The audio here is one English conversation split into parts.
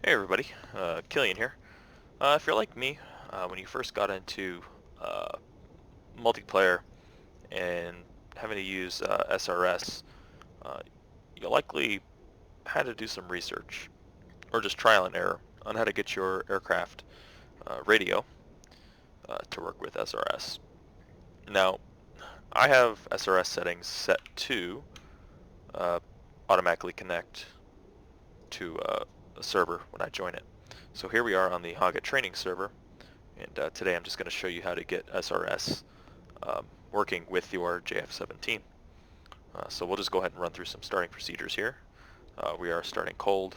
Hey everybody, Killian here. If you're like me, when you first got into uh, multiplayer and having to use SRS, uh, you likely had to do some research or just trial and error on how to get your aircraft radio to work with SRS. Now, I have SRS settings set to uh, automatically connect to a server when I join it. So here we are on the Haga training server. And today I'm just going to show you how to get SRS working with your JF-17. So we'll just go ahead and run through some starting procedures here. We are starting cold.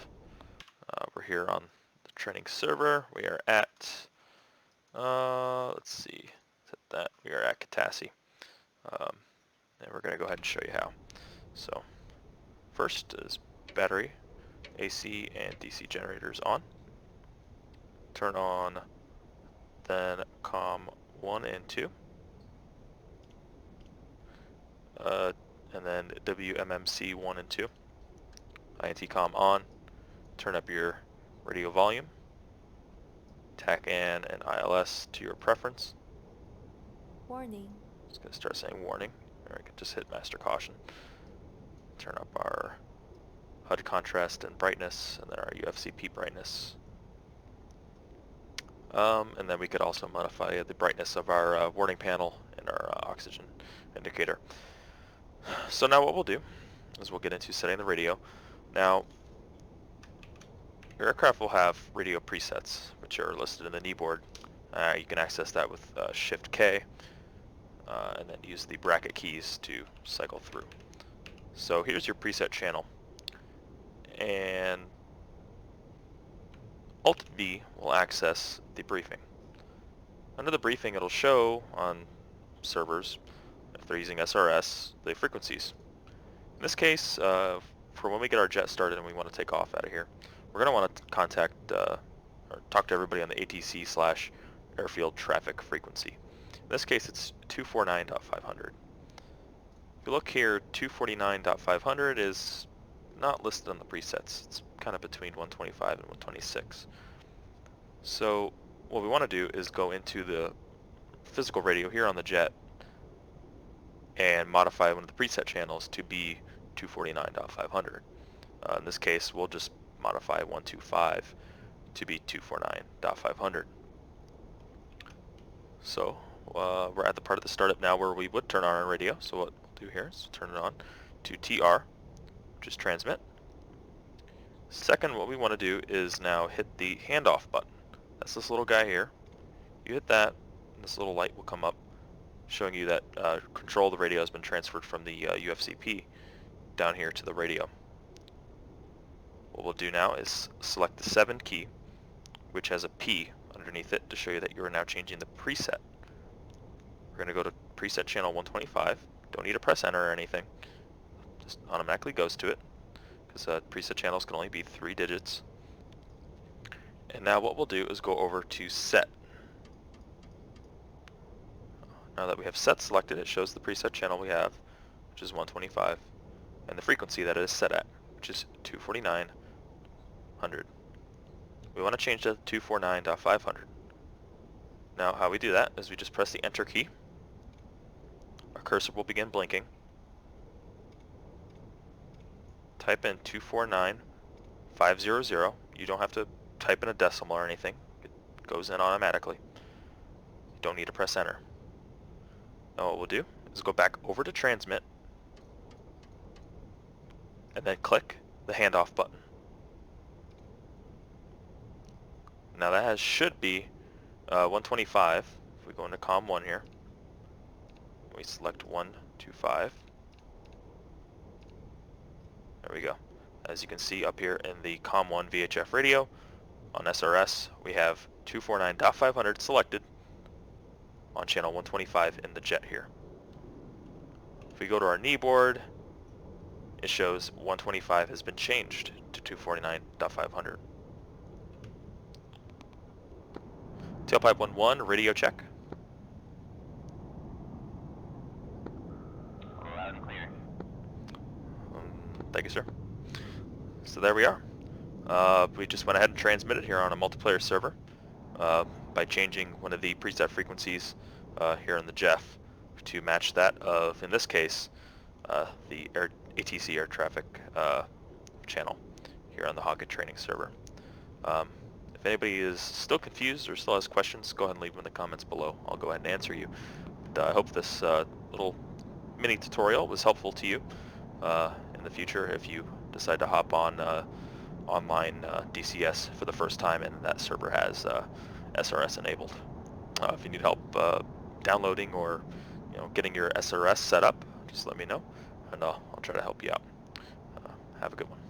We're here on the training server. We are at, let's see, we are at Katassi. Um, and we're going to go ahead and show you how. So first is battery, AC, and DC generators on. Turn on then COM 1 and 2. And then WMMC 1 and 2. INT-COM on. Turn up your radio volume. TAC-AN and ILS to your preference. Warning. It's going to start saying warning. Or I can just hit master caution. Turn up our HUD contrast and brightness, and then our UFCP brightness. And then we could also modify the brightness of our warning panel and our oxygen indicator. So now what we'll do is we'll get into setting the radio. Now, your aircraft will have radio presets, which are listed in the kneeboard. You can access that with Shift-K, and then use the bracket keys to cycle through. So here's your preset channel, and Alt-V will access the briefing. Under the briefing, it'll show on servers, if they're using SRS, the frequencies. In this case, for when we get our jet started and we want to take off out of here, we're going to want to contact or talk to everybody on the ATC/airfield traffic frequency. In this case, it's 249.500. If you look here, 249.500 is not listed on the presets. It's kind of between 125 and 126. So what we want to do is go into the physical radio here on the jet and modify one of the preset channels to be 249.500. In this case, we'll just modify 125 to be 249.500. So we're at the part of the startup now where we would turn on our radio. So what we'll do here is turn it on to TR, which is transmit. Second, what we want to do is now hit the handoff button. That's this little guy here. You hit that, and this little light will come up showing you that control of the radio has been transferred from the UFCP down here to the radio. What we'll do now is select the 7 key, which has a P underneath it to show you that you are now changing the preset. We're going to go to preset channel 125. Don't need to press enter or anything. Just automatically goes to it, because preset channels can only be 3 digits. And now what we'll do is go over to set. Now that we have set selected, it shows the preset channel we have, which is 125, and the frequency that it is set at, which is 249.100. We want to change that to 249.500. Now how we do that is we just press the enter key. Our cursor will begin blinking. Type in 249.500. You don't have to type in a decimal or anything. It goes in automatically. You don't need to press enter. Now what we'll do is go back over to transmit and then click the handoff button. Now that should be 125. If we go into COM 1 here, we select 125. There we go. As you can see up here in the COM 1 VHF radio on SRS, we have 249.500 selected on channel 125 in the jet here. If we go to our kneeboard, it shows 125 has been changed to 249.500. Tailpipe 1-1, radio check. Loud and clear. Thank you, sir. So there we are. We just went ahead and transmitted here on a multiplayer server uh, by changing one of the preset frequencies here in the JEF to match that of, in this case, the ATC air traffic channel here on the Hocket training server. If anybody is still confused or still has questions, go ahead and leave them in the comments below. I'll go ahead and answer you. But I hope this little mini tutorial was helpful to you in the future if you decide to hop on online DCS for the first time and that server has SRS enabled. If you need help downloading or getting your SRS set up, just let me know and I'll try to help you out. Have a good one.